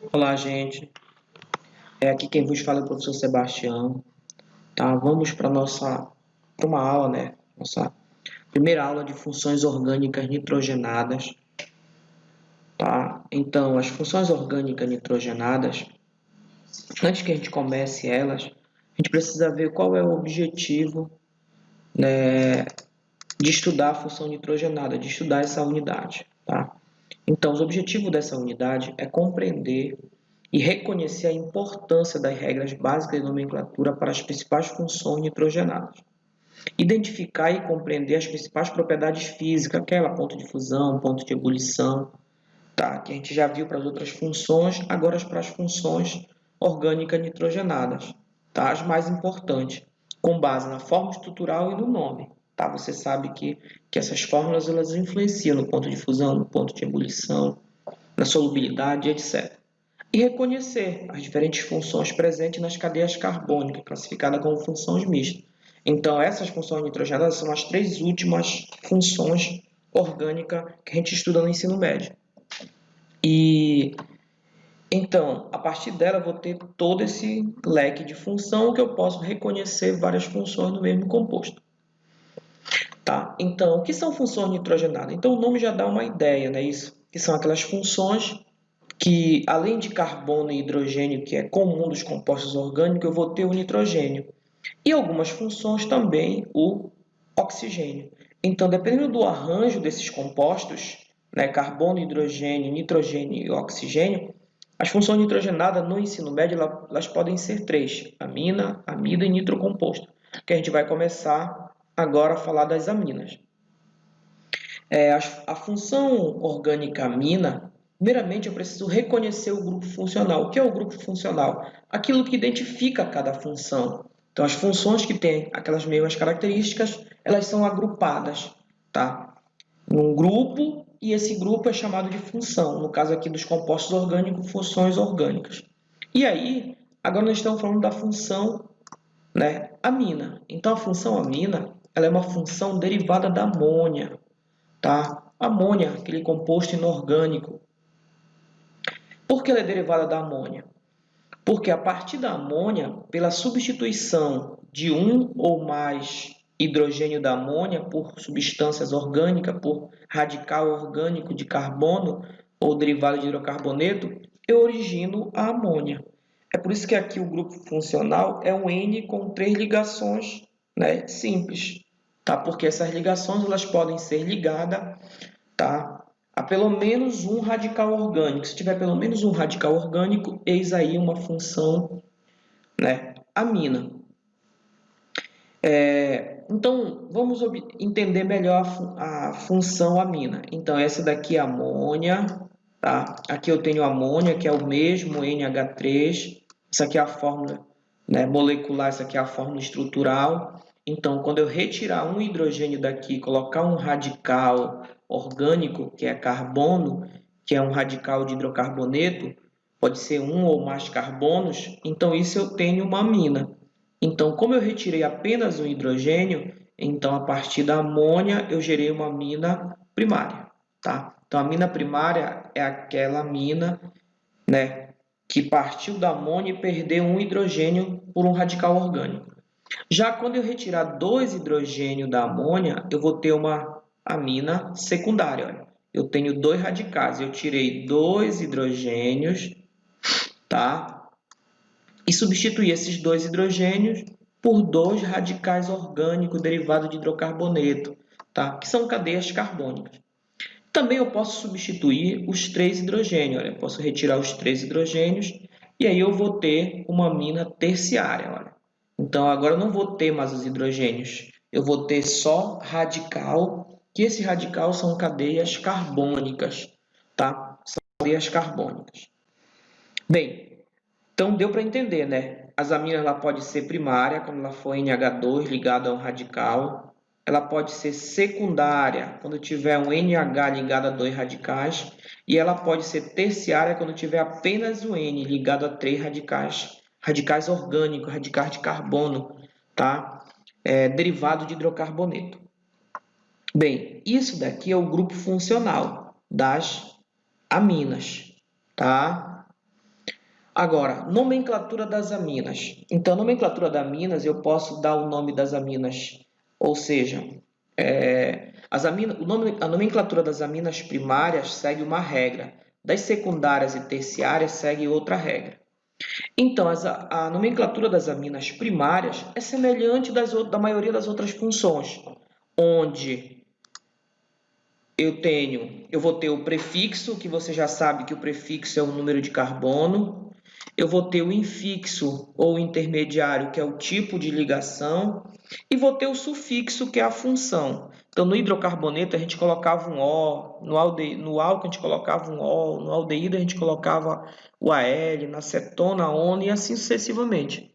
Olá, gente. Aqui quem vos fala é o professor Sebastião. Tá? Vamos para uma aula, né? Nossa primeira aula de funções orgânicas nitrogenadas. Tá? Então, as funções orgânicas nitrogenadas, antes que a gente comece elas, a gente precisa ver qual é o objetivo, né, de estudar a função nitrogenada, de estudar essa unidade. Tá? Então, os objetivos dessa unidade é compreender e reconhecer a importância das regras básicas de nomenclatura para as principais funções nitrogenadas. Identificar e compreender as principais propriedades físicas, aquela ponto de fusão, ponto de ebulição, tá? Que a gente já viu para as outras funções, agora para as funções orgânicas nitrogenadas, tá? As mais importantes, com base na forma estrutural e no nome. Tá? Você sabe que essas fórmulas elas influenciam no ponto de fusão, no ponto de ebulição, na solubilidade, etc. E reconhecer as diferentes funções presentes nas cadeias carbônicas, classificadas como funções mistas. Então, essas funções nitrogenadas são as três últimas funções orgânicas que a gente estuda no ensino médio. E então, a partir dela, eu vou ter todo esse leque de função que eu posso reconhecer várias funções no mesmo composto. Tá? Então, o que são funções nitrogenadas? Então, o nome já dá uma ideia, né? Isso, que são aquelas funções que, além de carbono e hidrogênio, que é comum dos compostos orgânicos, eu vou ter o nitrogênio. E algumas funções também o oxigênio. Então, dependendo do arranjo desses compostos, né, carbono, hidrogênio, nitrogênio e oxigênio, as funções nitrogenadas no ensino médio elas podem ser três: amina, amida e nitrocomposto, que a gente vai começar agora a falar das aminas. A função orgânica amina, primeiramente eu preciso reconhecer o grupo funcional. O que é o grupo funcional? Aquilo que identifica cada função. Então, as funções que têm aquelas mesmas características, elas são agrupadas, tá? Num grupo, e esse grupo é chamado de função. No caso aqui dos compostos orgânicos, funções orgânicas. E aí, agora nós estamos falando da função, né, amina. Então, a função amina, ela é uma função derivada da amônia. Tá? Amônia, aquele composto inorgânico. Por que ela é derivada da amônia? Porque a partir da amônia, pela substituição de um ou mais hidrogênio da amônia por substâncias orgânicas, por radical orgânico de carbono ou derivado de hidrocarboneto, eu origino a amônia. É por isso que aqui o grupo funcional é um N com três ligações, né, simples. Tá? Porque essas ligações elas podem ser ligadas, tá, a pelo menos um radical orgânico. Se tiver pelo menos um radical orgânico, eis aí uma função, né, amina. Então, vamos entender melhor a função amina. Então, essa daqui é amônia. Tá? Aqui eu tenho amônia, que é o mesmo NH3. Essa aqui é a fórmula, né, molecular, essa aqui é a fórmula estrutural. Então, quando eu retirar um hidrogênio daqui e colocar um radical orgânico, que é carbono, que é um radical de hidrocarboneto, pode ser um ou mais carbonos, então isso eu tenho uma amina. Então, como eu retirei apenas um hidrogênio, então a partir da amônia eu gerei uma amina primária. Tá? Então, a amina primária é aquela amina, né, que partiu da amônia e perdeu um hidrogênio por um radical orgânico. Já quando eu retirar dois hidrogênios da amônia, eu vou ter uma amina secundária. Olha. Eu tenho dois radicais, eu tirei dois hidrogênios, tá? E substituí esses dois hidrogênios por dois radicais orgânicos derivados de hidrocarboneto, tá? Que são cadeias carbônicas. Também eu posso substituir os três hidrogênios. Olha, eu posso retirar os três hidrogênios e aí eu vou ter uma amina terciária. Olha. Então, agora eu não vou ter mais os hidrogênios. Eu vou ter só radical, que esse radical são cadeias carbônicas. Tá? São cadeias carbônicas. Bem, então deu para entender, né? As aminas ela pode ser primária, quando ela for NH2 ligado a um radical. Ela pode ser secundária, quando tiver um NH ligado a dois radicais. E ela pode ser terciária, quando tiver apenas o N ligado a três radicais. Radicais orgânicos, radicais de carbono, tá? Derivado de hidrocarboneto. Bem, isso daqui é o grupo funcional das aminas, tá? Agora, nomenclatura das aminas. Então, nomenclatura das aminas, eu posso dar o nome das aminas, ou seja, a nomenclatura das aminas primárias segue uma regra, das secundárias e terciárias segue outra regra. Então, a nomenclatura das aminas primárias é semelhante da maioria das outras funções, onde eu vou ter o prefixo, que você já sabe que o prefixo é o número de carbono. Eu vou ter o infixo ou intermediário, que é o tipo de ligação. E vou ter o sufixo, que é a função. Então, no hidrocarboneto, a gente colocava um O. No álcool, a gente colocava um O. No aldeído, a gente colocava o AL. Na cetona, a ONO e assim sucessivamente.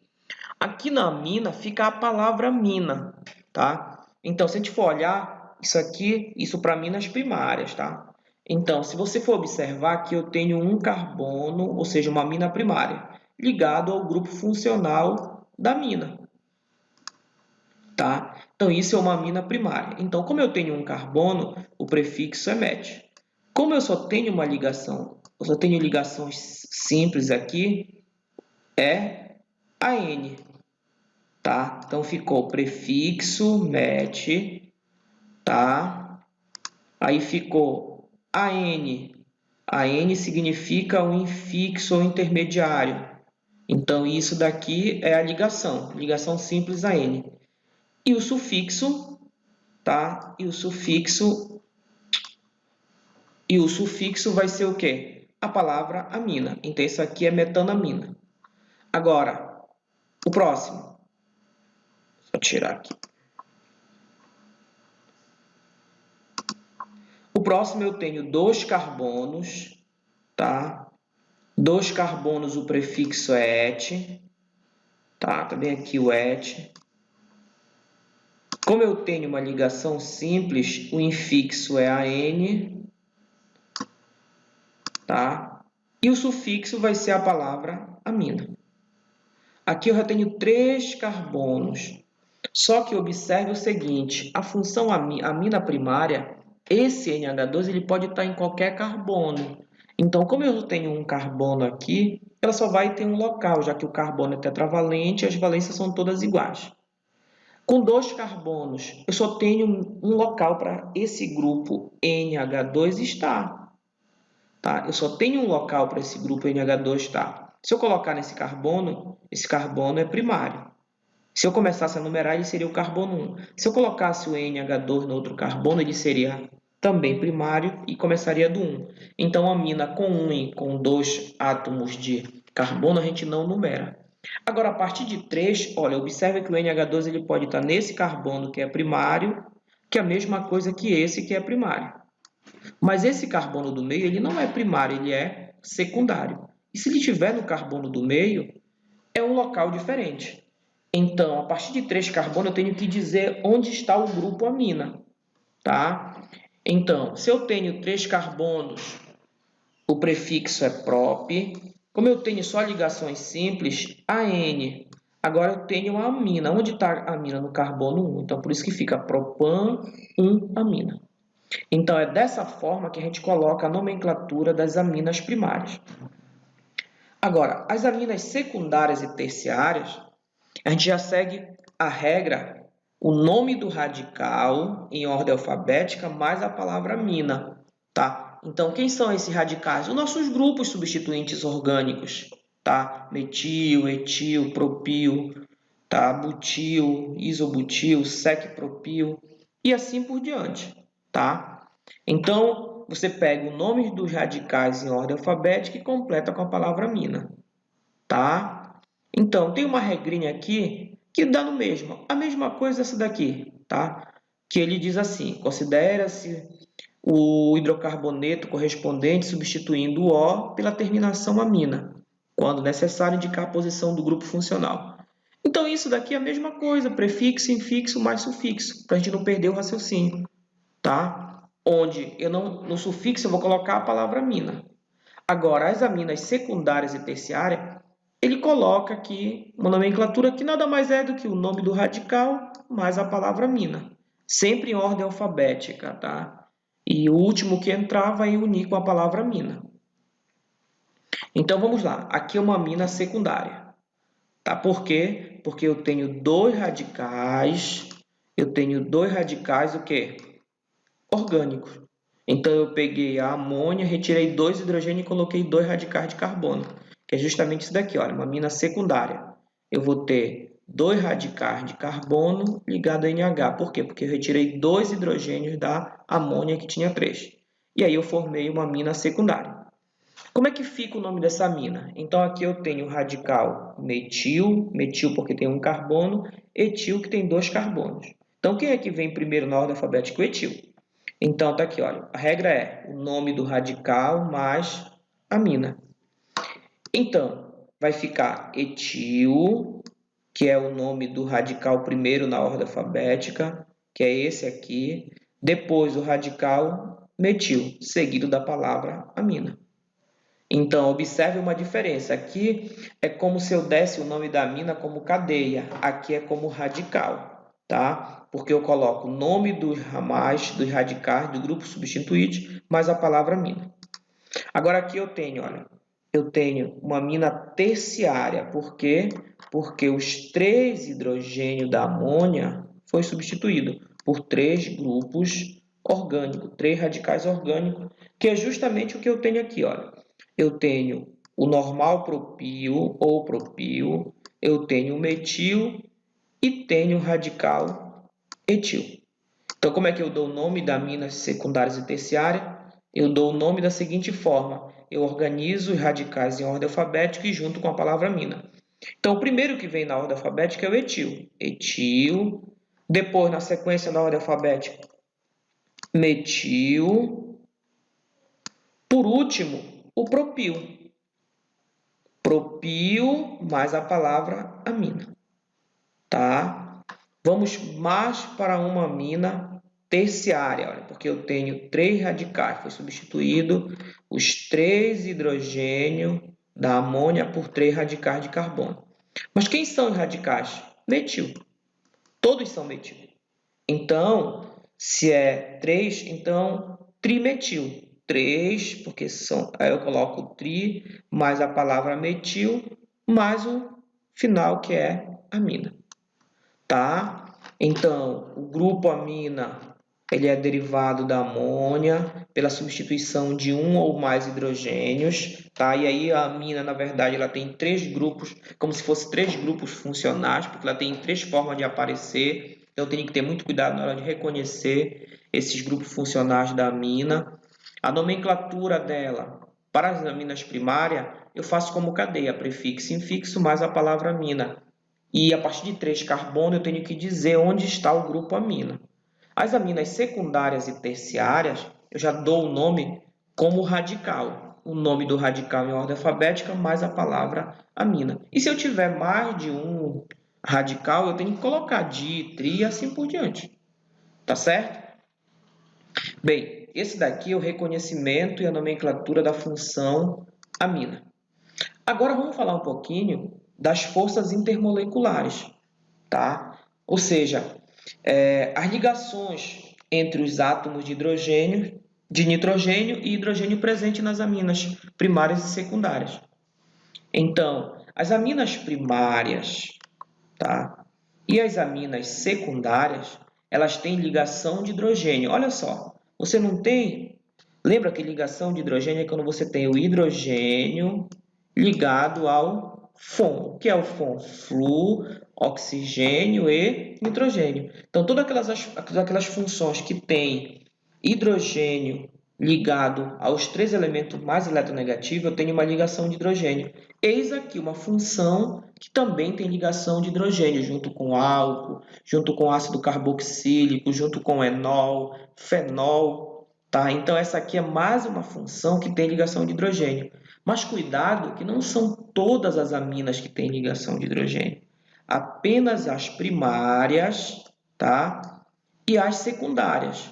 Aqui na amina, fica a palavra amina, tá? Então, se a gente for olhar isso aqui, isso para aminas primárias, tá? Então, se você for observar que eu tenho um carbono, ou seja, uma amina primária, ligado ao grupo funcional da amina, tá? Então, isso é uma amina primária. Então, como eu tenho um carbono, o prefixo é met. Como eu só tenho uma ligação, eu só tenho ligações simples aqui, é AN, tá? Então, ficou prefixo met, tá? Aí ficou AN. AN significa um infixo ou intermediário. Então, isso daqui é a ligação simples AN. E o sufixo, tá? E o sufixo vai ser o quê? A palavra amina. Então, isso aqui é metanamina. Agora, o próximo. Vou tirar aqui. O próximo eu tenho 2 carbonos, tá? 2 carbonos, o prefixo é et, tá? Tá bem aqui o et. Como eu tenho uma ligação simples, o infixo é AN, tá? E o sufixo vai ser a palavra amina. Aqui eu já tenho 3 carbonos. Só que observe o seguinte, a função amina primária, esse NH2, ele pode estar em qualquer carbono. Então, como eu tenho um carbono aqui, ela só vai ter um local, já que o carbono é tetravalente e as valências são todas iguais. Com 2 carbonos, eu só tenho um local para esse grupo NH2 estar. Tá? Eu só tenho um local para esse grupo NH2 estar. Se eu colocar nesse carbono, esse carbono é primário. Se eu começasse a numerar, ele seria o carbono 1. Se eu colocasse o NH2 no outro carbono, ele seria também primário e começaria do 1. Então, a amina com 1 e com 2 átomos de carbono, a gente não numera. Agora, a partir de 3, olha, observe que o NH2 ele pode estar nesse carbono que é primário, que é a mesma coisa que esse que é primário. Mas esse carbono do meio, ele não é primário, ele é secundário. E se ele estiver no carbono do meio, é um local diferente. Então, a partir de 3 carbono, eu tenho que dizer onde está o grupo amina, tá? Então, se eu tenho 3 carbonos, o prefixo é prop. Como eu tenho só ligações simples, AN. Agora eu tenho a amina. Onde está a amina? No carbono 1. Então, por isso que fica propan-1-amina. Então, é dessa forma que a gente coloca a nomenclatura das aminas primárias. Agora, as aminas secundárias e terciárias, a gente já segue a regra, o nome do radical em ordem alfabética mais a palavra amina, tá? Então, quem são esses radicais? Os nossos grupos substituintes orgânicos, tá? Metil, etil, propil, tá? Butil, isobutil, sec-propil e assim por diante, tá? Então, você pega o nome dos radicais em ordem alfabética e completa com a palavra amina, tá? Então, tem uma regrinha aqui que dá no mesmo. A mesma coisa essa daqui, tá? Que ele diz assim, considera-se o hidrocarboneto correspondente substituindo o O pela terminação amina, quando necessário indicar a posição do grupo funcional. Então, isso daqui é a mesma coisa, prefixo, infixo mais sufixo, para a gente não perder o raciocínio, tá? Onde no sufixo eu vou colocar a palavra amina. Agora, as aminas secundárias e terciárias, ele coloca aqui uma nomenclatura que nada mais é do que o nome do radical mais a palavra amina, sempre em ordem alfabética, tá? E o último que entrar vai unir com a palavra amina. Então, vamos lá. Aqui é uma amina secundária. Tá? Por quê? Porque eu tenho dois radicais. Eu tenho dois radicais o quê? Orgânicos. Então, eu peguei a amônia, retirei dois hidrogênios e coloquei dois radicais de carbono, que é justamente isso daqui, olha, uma amina secundária. Eu vou ter dois radicais de carbono ligado a NH. Por quê? Porque eu retirei dois hidrogênios da amônia, que tinha três. E aí eu formei uma amina secundária. Como é que fica o nome dessa amina? Então, aqui eu tenho o radical metil, metil porque tem um carbono, etil que tem dois carbonos. Então, quem é que vem primeiro na ordem alfabética? O etil. Então, tá aqui, olha, a regra é o nome do radical mais amina. Então, vai ficar etil, que é o nome do radical primeiro na ordem alfabética, que é esse aqui. Depois, o radical metil, seguido da palavra amina. Então, observe uma diferença. Aqui é como se eu desse o nome da amina como cadeia. Aqui é como radical, tá? Porque eu coloco o nome dos ramais, dos radicais, do grupo substituinte, mais a palavra amina. Agora aqui eu tenho, olha, eu tenho uma amina terciária. Por quê? Porque os três hidrogênios da amônia foi substituído por três grupos orgânicos, três radicais orgânicos, que é justamente o que eu tenho aqui, olha. Eu tenho o normal propil ou propil, eu tenho o metil e tenho o radical etil. Então, como é que eu dou o nome das aminas secundárias e terciárias? Eu dou o nome da seguinte forma: eu organizo os radicais em ordem alfabética e junto com a palavra amina. Então, o primeiro que vem na ordem alfabética é o etil. Etil. Depois, na sequência da ordem alfabética, metil. Por último, o propil. Propil mais a palavra amina. Tá? Vamos mais para uma amina terciária, olha, porque eu tenho três radicais. Foi substituído os três hidrogênios da amônia por três radicais de carbono. Mas quem são os radicais? Metil. Todos são metil. Então, se é 3, então trimetil. 3, porque são. Aí eu coloco tri, mais a palavra metil, mais o final que é amina. Tá? Então, o grupo amina ele é derivado da amônia pela substituição de um ou mais hidrogênios, tá? E aí a amina, na verdade, ela tem três grupos, como se fosse três grupos funcionais, porque ela tem três formas de aparecer. Então, tem que ter muito cuidado na hora de reconhecer esses grupos funcionais da amina. A nomenclatura dela, para as aminas primárias, eu faço como cadeia, prefixo e infixo, mais a palavra amina. E a partir de 3 carbono, eu tenho que dizer onde está o grupo amina. As aminas secundárias e terciárias, eu já dou o nome como radical. O nome do radical em ordem alfabética, mais a palavra amina. E se eu tiver mais de um radical, eu tenho que colocar di, tri e assim por diante. Tá certo? Bem, esse daqui é o reconhecimento e a nomenclatura da função amina. Agora vamos falar um pouquinho das forças intermoleculares, tá? Ou seja, as ligações entre os átomos de hidrogênio, de nitrogênio e hidrogênio presente nas aminas primárias e secundárias. Então, as aminas primárias, tá? E as aminas secundárias, elas têm ligação de hidrogênio. Olha só, você não tem... Lembra que ligação de hidrogênio é quando você tem o hidrogênio ligado ao FON. O que é o FON? Flu, oxigênio e nitrogênio. Então, todas aquelas funções que têm hidrogênio ligado aos três elementos mais eletronegativos, eu tenho uma ligação de hidrogênio. Eis aqui uma função que também tem ligação de hidrogênio, junto com álcool, junto com ácido carboxílico, junto com enol, fenol. Tá? Então, essa aqui é mais uma função que tem ligação de hidrogênio. Mas cuidado que não são todas as aminas que têm ligação de hidrogênio. Apenas as primárias, tá? E as secundárias.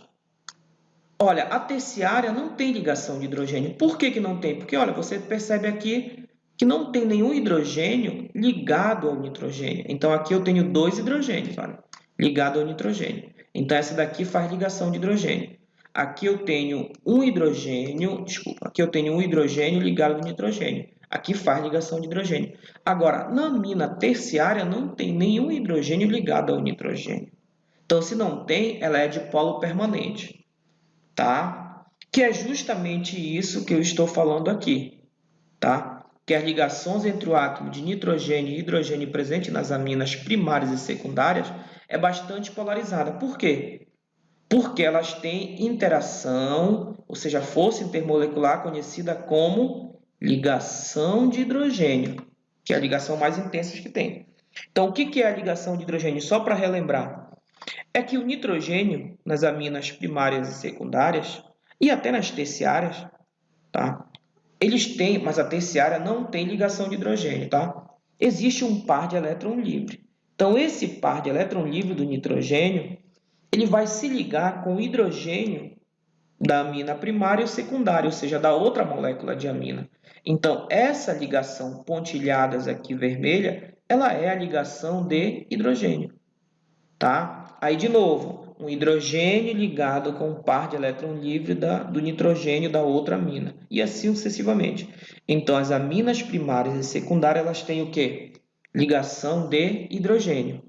Olha, a terciária não tem ligação de hidrogênio. Por que não tem? Porque, olha, você percebe aqui que não tem nenhum hidrogênio ligado ao nitrogênio. Então, aqui eu tenho dois hidrogênios, olha, ligado ao nitrogênio. Então, essa daqui faz ligação de hidrogênio. Aqui eu tenho um hidrogênio, aqui eu tenho um hidrogênio ligado ao nitrogênio. Aqui faz ligação de hidrogênio. Agora, na amina terciária não tem nenhum hidrogênio ligado ao nitrogênio. Então, se não tem, ela é de polo permanente, tá? Que é justamente isso que eu estou falando aqui, tá? Que as ligações entre o átomo de nitrogênio e hidrogênio presente nas aminas primárias e secundárias é bastante polarizada. Por quê? Porque elas têm interação, ou seja, força intermolecular conhecida como ligação de hidrogênio, que é a ligação mais intensa que tem. Então, o que é a ligação de hidrogênio? Só para relembrar, é que o nitrogênio nas aminas primárias e secundárias, e até nas terciárias, tá? Eles têm, mas a terciária não tem ligação de hidrogênio, tá? Existe um par de elétron livre. Então, esse par de elétron livre do nitrogênio, ele vai se ligar com o hidrogênio da amina primária e secundária, ou seja, da outra molécula de amina. Então, essa ligação pontilhadas aqui vermelha, ela é a ligação de hidrogênio, tá? Aí, de novo, um hidrogênio ligado com um par de elétron livre do nitrogênio da outra amina, e assim sucessivamente. Então, as aminas primárias e secundárias, elas têm o quê? Ligação de hidrogênio.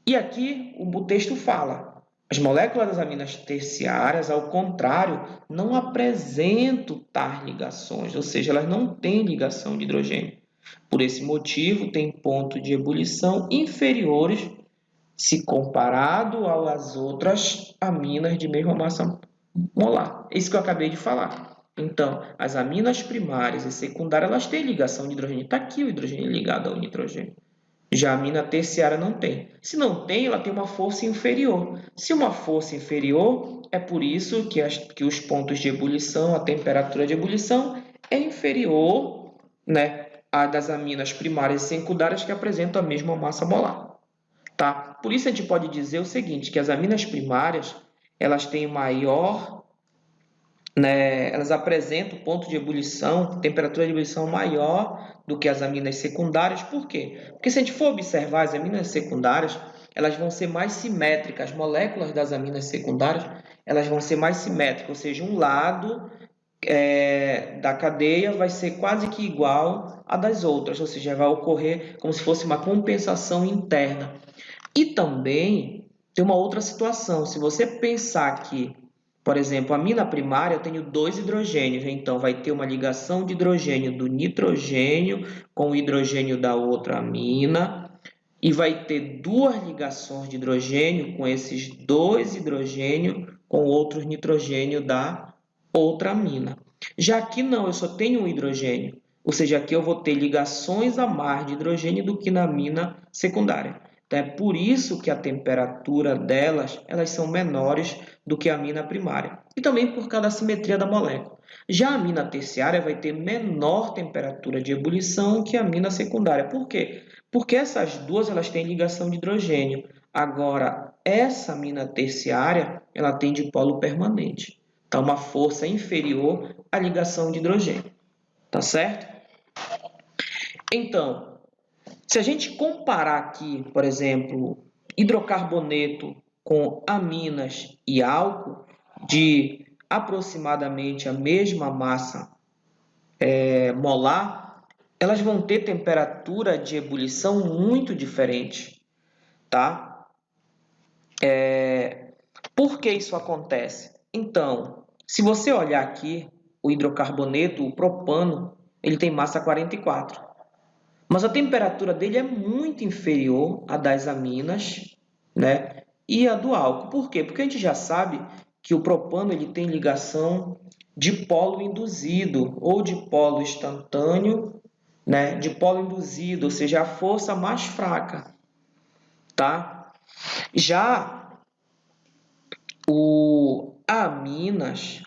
E aqui o texto fala, as moléculas das aminas terciárias, ao contrário, não apresentam tais ligações, ou seja, elas não têm ligação de hidrogênio. Por esse motivo, têm ponto de ebulição inferiores se comparado às outras aminas de mesma massa molar. É isso que eu acabei de falar. Então, as aminas primárias e secundárias, elas têm ligação de hidrogênio. Está aqui o hidrogênio ligado ao nitrogênio. Já a amina terciária não tem. Se não tem, ela tem uma força inferior. Se uma força inferior, é por isso que os pontos de ebulição, a temperatura de ebulição, é inferior, né, à das aminas primárias e secundárias que apresentam a mesma massa molar. Tá? Por isso a gente pode dizer o seguinte, que as aminas primárias, elas têm maior, né, elas apresentam ponto de ebulição, temperatura de ebulição maior do que as aminas secundárias. Por quê? Porque se a gente for observar as aminas secundárias, elas vão ser mais simétricas. As moléculas das aminas secundárias, elas vão ser mais simétricas, ou seja, um lado da cadeia vai ser quase que igual a das outras, ou seja, vai ocorrer como se fosse uma compensação interna. E também tem uma outra situação. Se você pensar que, por exemplo, a amina primária eu tenho 2 hidrogênios, então vai ter uma ligação de hidrogênio do nitrogênio com o hidrogênio da outra amina, e vai ter 2 ligações de hidrogênio com esses 2 hidrogênios com outros nitrogênio da outra amina. Já aqui não, eu só tenho um hidrogênio, ou seja, aqui eu vou ter ligações a mais de hidrogênio do que na amina secundária. Então, é por isso que a temperatura delas, elas são menores do que a amina primária. E também por causa da simetria da molécula. Já a amina terciária vai ter menor temperatura de ebulição que a amina secundária. Por quê? Porque essas duas elas têm ligação de hidrogênio. Agora, essa amina terciária, ela tem dipolo permanente. Então, uma força inferior à ligação de hidrogênio. Tá certo? Então, se a gente comparar aqui, por exemplo, hidrocarboneto com aminas e álcool de aproximadamente a mesma massa molar, elas vão ter temperatura de ebulição muito diferente, tá? Por que isso acontece? Então, se você olhar aqui, o hidrocarboneto, o propano, ele tem massa 44. Mas a temperatura dele é muito inferior à das aminas, né? E a do álcool. Por quê? Porque a gente já sabe que o propano ele tem ligação de polo induzido ou de polo instantâneo, né? De polo induzido, ou seja, a força mais fraca, tá? Já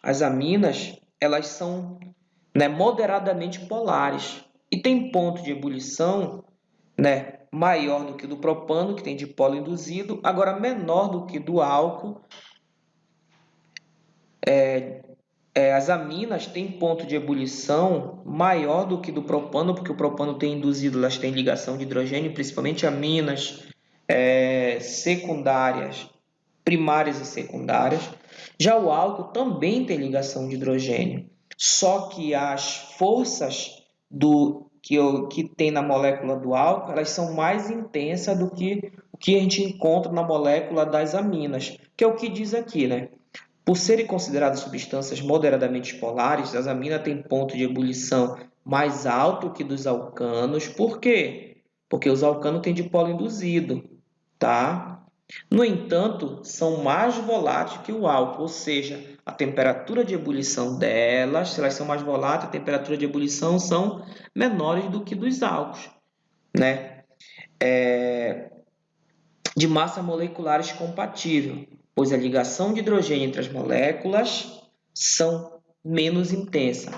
as aminas, elas são, né, moderadamente polares e tem ponto de ebulição, né, maior do que do propano, que tem dipolo induzido, agora menor do que do álcool. As aminas têm ponto de ebulição maior do que do propano, porque o propano tem induzido, elas têm ligação de hidrogênio, principalmente aminas secundárias, primárias e secundárias. Já o álcool também tem ligação de hidrogênio, só que as forças que tem na molécula do álcool, elas são mais intensas do que o que a gente encontra na molécula das aminas, que é o que diz aqui, né? Por serem consideradas substâncias moderadamente polares, as aminas têm ponto de ebulição mais alto que dos alcanos. Por quê? Porque os alcanos têm dipolo induzido, tá? No entanto, são mais voláteis que o álcool, ou seja, a temperatura de ebulição delas, se elas são mais voláteis, a temperatura de ebulição são menores do que dos álcools, né? De massa moleculares compatível, pois a ligação de hidrogênio entre as moléculas são menos intensa.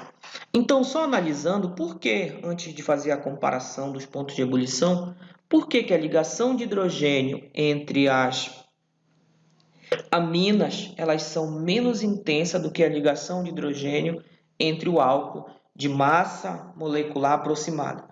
Então, só analisando por que, antes de fazer a comparação dos pontos de ebulição, por que a ligação de hidrogênio entre as aminas elas são menos intensa do que a ligação de hidrogênio entre o álcool de massa molecular aproximada?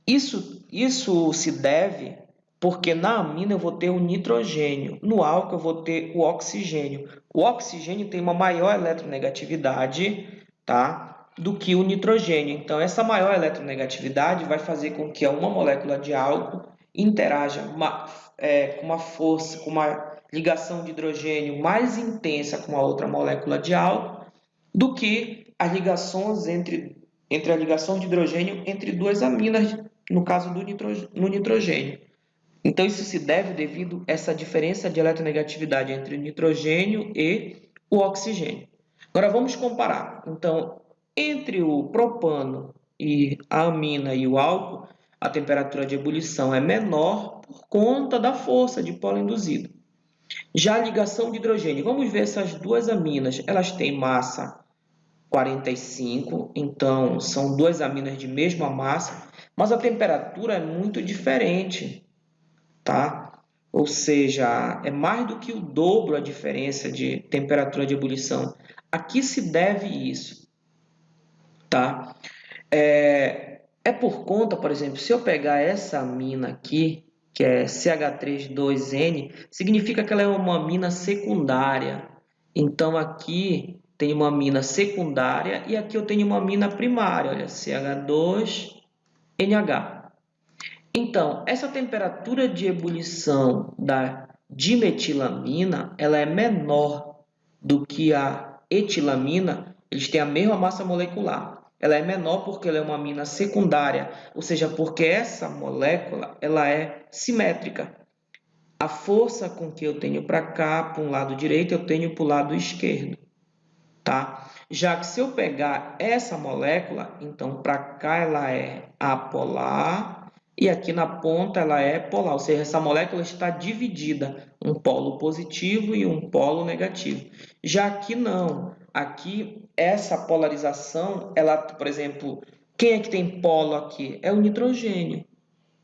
Isso se deve porque na amina eu vou ter o nitrogênio, no álcool eu vou ter o oxigênio. O oxigênio tem uma maior eletronegatividade, tá, do que o nitrogênio. Então, essa maior eletronegatividade vai fazer com que uma molécula de álcool interaja com uma força, com uma ligação de hidrogênio mais intensa com a outra molécula de álcool do que as ligações entre a ligação de hidrogênio entre duas aminas, no caso do nitrogênio. Então, isso se deve devido a essa diferença de eletronegatividade entre o nitrogênio e o oxigênio. Agora, vamos comparar. Então, entre o propano e a amina e o álcool, a temperatura de ebulição é menor por conta da força de polo induzido. Já a ligação de hidrogênio, vamos ver essas duas aminas, elas têm massa 45, então são duas aminas de mesma massa, mas a temperatura é muito diferente, tá? Ou seja, é mais do que o dobro a diferença de temperatura de ebulição. A que se deve isso, tá? É por conta, por exemplo, se eu pegar essa amina aqui, que é CH32N, significa que ela é uma amina secundária. Então, aqui tem uma amina secundária e aqui eu tenho uma amina primária, olha, CH2NH. Então, essa temperatura de ebulição da dimetilamina, ela é menor do que a etilamina, eles têm a mesma massa molecular. Ela é menor porque ela é uma amina secundária, ou seja, porque essa molécula ela é simétrica. A força com que eu tenho para cá, para um lado direito, eu tenho para o lado esquerdo, tá? Já que se eu pegar essa molécula, então para cá ela é apolar e aqui na ponta ela é polar, ou seja, essa molécula está dividida, um polo positivo e um polo negativo. Já aqui não, aqui essa polarização, ela, por exemplo, quem é que tem polo aqui? É o nitrogênio,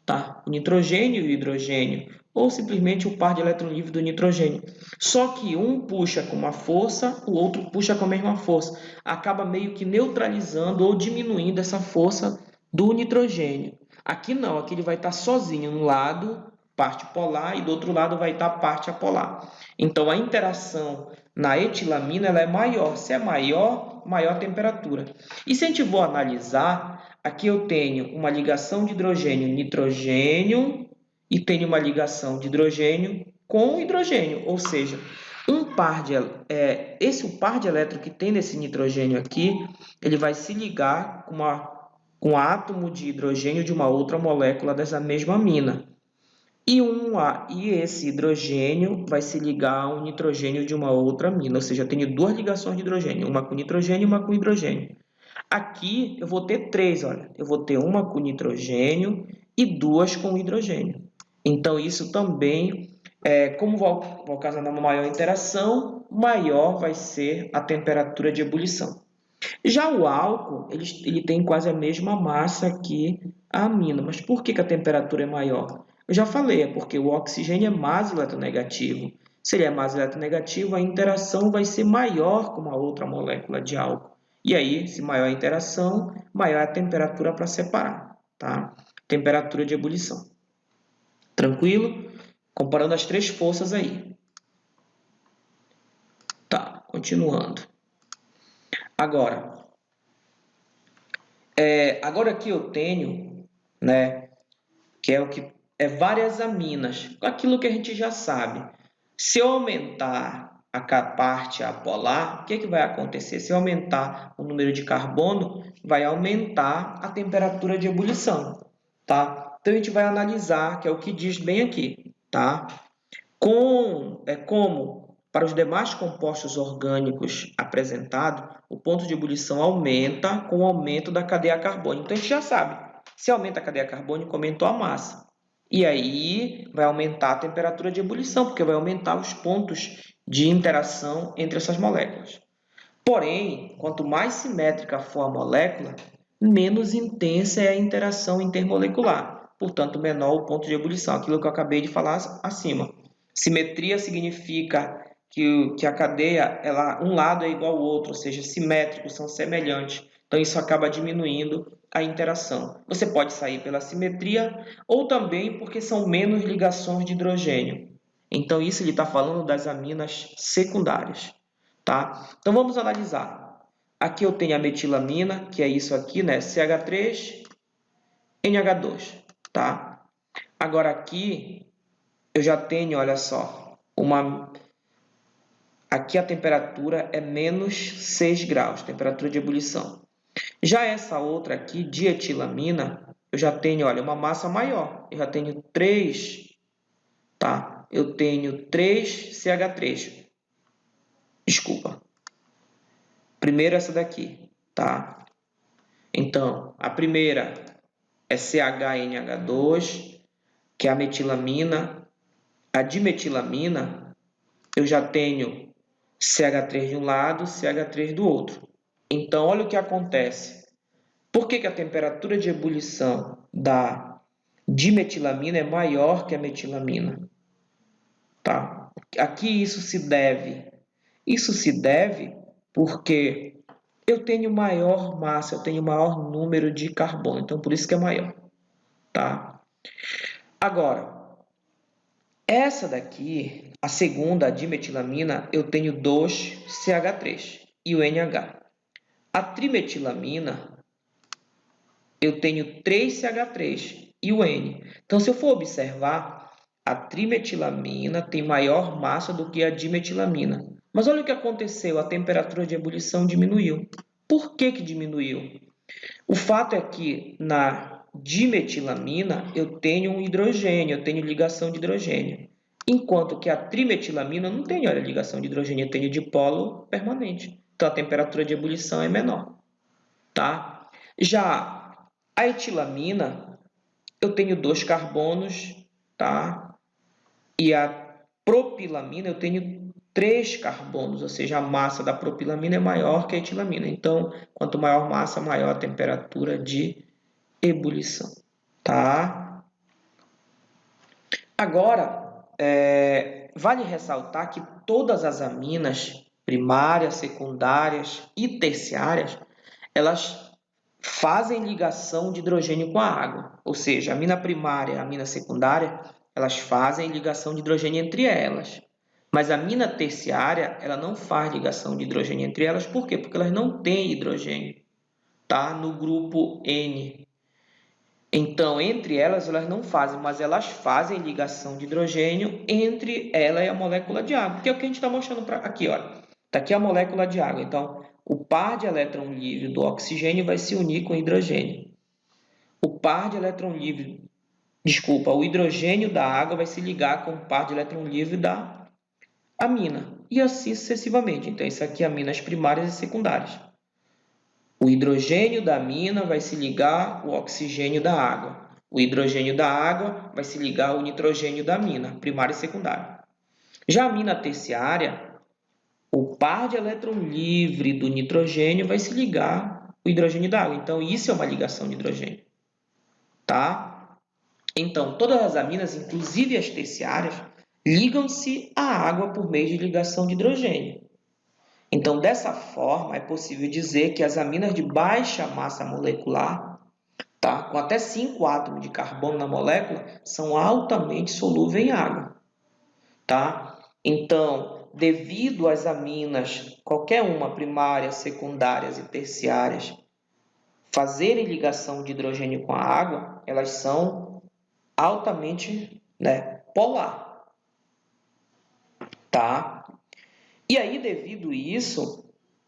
tá? O nitrogênio e o hidrogênio, ou simplesmente o par de elétron livre do nitrogênio. Só que um puxa com uma força, o outro puxa com a mesma força. Acaba meio que neutralizando ou diminuindo essa força do nitrogênio. Aqui não, aqui ele vai estar sozinho, no lado, parte polar, e do outro lado vai estar parte apolar. Então, a interação na etilamina ela é maior. Se é maior, maior a temperatura. E se a gente for analisar, aqui eu tenho uma ligação de hidrogênio-nitrogênio e tenho uma ligação de hidrogênio com hidrogênio, ou seja, o par de elétrons que tem nesse nitrogênio aqui, ele vai se ligar com um átomo de hidrogênio de uma outra molécula dessa mesma amina. E esse hidrogênio vai se ligar a um nitrogênio de uma outra amina, ou seja, eu tenho duas ligações de hidrogênio, uma com nitrogênio e uma com hidrogênio. Aqui eu vou ter três, olha, eu vou ter uma com nitrogênio e duas com hidrogênio. Então, isso também, como vai ocasionar uma maior interação, maior vai ser a temperatura de ebulição. Já o álcool, ele tem quase a mesma massa que a amina, mas por que a temperatura é maior? Eu já falei, é porque o oxigênio é mais eletronegativo. Se ele é mais eletronegativo, a interação vai ser maior com uma outra molécula de álcool. E aí, se maior a interação, maior a temperatura para separar, tá? Temperatura de ebulição. Tranquilo? Comparando as três forças aí. Tá, continuando. Agora, Agora aqui eu tenho, né, que é o que é várias aminas, aquilo que a gente já sabe. Se eu aumentar a parte apolar, o que que vai acontecer? Se eu aumentar o número de carbono, vai aumentar a temperatura de ebulição, tá? Então a gente vai analisar, que é o que diz bem aqui, tá? Como para os demais compostos orgânicos apresentados, o ponto de ebulição aumenta com o aumento da cadeia carbônica. Então a gente já sabe, se aumenta a cadeia carbônica, aumentou a massa. E aí vai aumentar a temperatura de ebulição, porque vai aumentar os pontos de interação entre essas moléculas. Porém, quanto mais simétrica for a molécula, menos intensa é a interação intermolecular. Portanto, menor o ponto de ebulição, aquilo que eu acabei de falar acima. Simetria significa que a cadeia, um lado é igual ao outro, ou seja, simétricos, são semelhantes. Então, isso acaba diminuindo a interação. Você pode sair pela simetria ou também porque são menos ligações de hidrogênio. Então, isso ele está falando das aminas secundárias. Tá? Então, vamos analisar. Aqui eu tenho a metilamina, que é isso aqui, né? CH3, NH2. Tá? Agora, aqui eu já tenho, olha só, aqui a temperatura é menos 6 graus, temperatura de ebulição. Já essa outra aqui, dietilamina, eu já tenho, olha, uma massa maior. Eu já tenho 3, tá? Eu tenho 3 CH3. Desculpa. Primeiro essa daqui, tá? Então, a primeira é CHNH2, que é a metilamina. A dimetilamina, eu já tenho CH3 de um lado, CH3 do outro. Então, olha o que acontece. Por que a temperatura de ebulição da dimetilamina é maior que a metilamina? Tá? Aqui isso se deve. Isso se deve porque eu tenho maior massa, eu tenho maior número de carbono, então por isso que é maior, tá? Agora, essa daqui, a segunda, a dimetilamina, eu tenho 2 CH3 e o NH. A trimetilamina, eu tenho 3 CH3 e o N. Então, se eu for observar, a trimetilamina tem maior massa do que a dimetilamina. Mas olha o que aconteceu, a temperatura de ebulição diminuiu. Por que diminuiu? O fato é que na dimetilamina eu tenho um hidrogênio, eu tenho ligação de hidrogênio. Enquanto que a trimetilamina não tem, olha, ligação de hidrogênio, eu tenho dipolo permanente. Então a temperatura de ebulição é menor, tá? Já a etilamina, eu tenho 2 carbonos, tá? E a propilamina eu tenho 3 carbonos, ou seja, a massa da propilamina é maior que a etilamina. Então, quanto maior massa, maior a temperatura de ebulição. Tá? Agora, vale ressaltar que todas as aminas primárias, secundárias e terciárias, elas fazem ligação de hidrogênio com a água. Ou seja, a amina primária e a amina secundária, elas fazem ligação de hidrogênio entre elas. Mas a amina terciária, ela não faz ligação de hidrogênio entre elas. Por quê? Porque elas não têm hidrogênio, tá? No grupo N. Então, entre elas não fazem, mas elas fazem ligação de hidrogênio entre ela e a molécula de água, que é o que a gente está mostrando aqui, olha. Está aqui a molécula de água. Então, o par de elétron livre do oxigênio vai se unir com o hidrogênio. O par de elétron livre, o hidrogênio da água vai se ligar com o par de elétron livre da amina. E assim sucessivamente. Então, isso aqui é aminas primárias e secundárias. O hidrogênio da amina vai se ligar ao oxigênio da água. O hidrogênio da água vai se ligar ao nitrogênio da amina, primária e secundária. Já a amina terciária, o par de elétron livre do nitrogênio vai se ligar ao hidrogênio da água. Então, isso é uma ligação de hidrogênio. Tá? Então, todas as aminas, inclusive as terciárias, ligam-se à água por meio de ligação de hidrogênio. Então, dessa forma, é possível dizer que as aminas de baixa massa molecular, tá, com até 5 átomos de carbono na molécula, são altamente solúveis em água. Tá? Então, devido às aminas, qualquer uma, primárias, secundárias e terciárias, fazerem ligação de hidrogênio com a água, elas são altamente, né, polar, tá? E aí, devido a isso,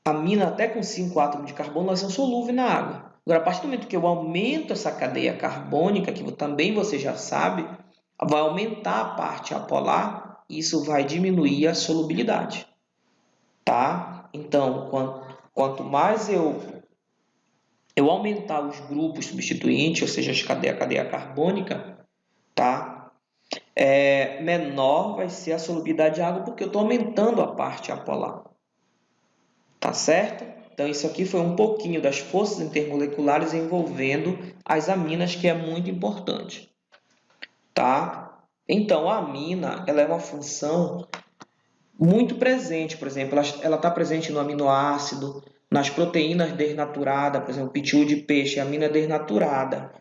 a amina até com 5 átomos de carbono, elas são solúveis na água. Agora, a partir do momento que eu aumento essa cadeia carbônica, que também você já sabe, vai aumentar a parte apolar, e isso vai diminuir a solubilidade, tá? Então, quanto mais eu aumentar os grupos substituintes, ou seja, a cadeia carbônica, tá? Menor vai ser a solubilidade de água, porque eu estou aumentando a parte apolar. Tá certo? Então, isso aqui foi um pouquinho das forças intermoleculares envolvendo as aminas, que é muito importante. Tá? Então, a amina ela é uma função muito presente, por exemplo, ela está presente no aminoácido, nas proteínas desnaturadas, por exemplo, pitiu de peixe, a amina desnaturada.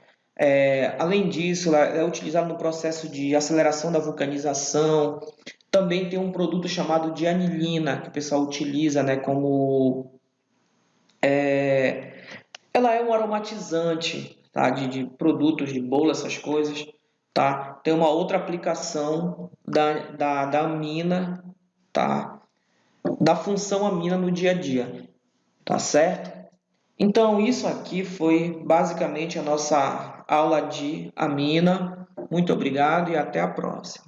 Além disso, ela é utilizada no processo de aceleração da vulcanização. Também tem um produto chamado de anilina, que o pessoal utiliza, né, como... ela é um aromatizante, tá, de produtos, de bolo, essas coisas. Tá? Tem uma outra aplicação da amina, tá? Da função amina no dia a dia, tá certo? Então, isso aqui foi basicamente a nossa aula de amina. Muito obrigado e até a próxima.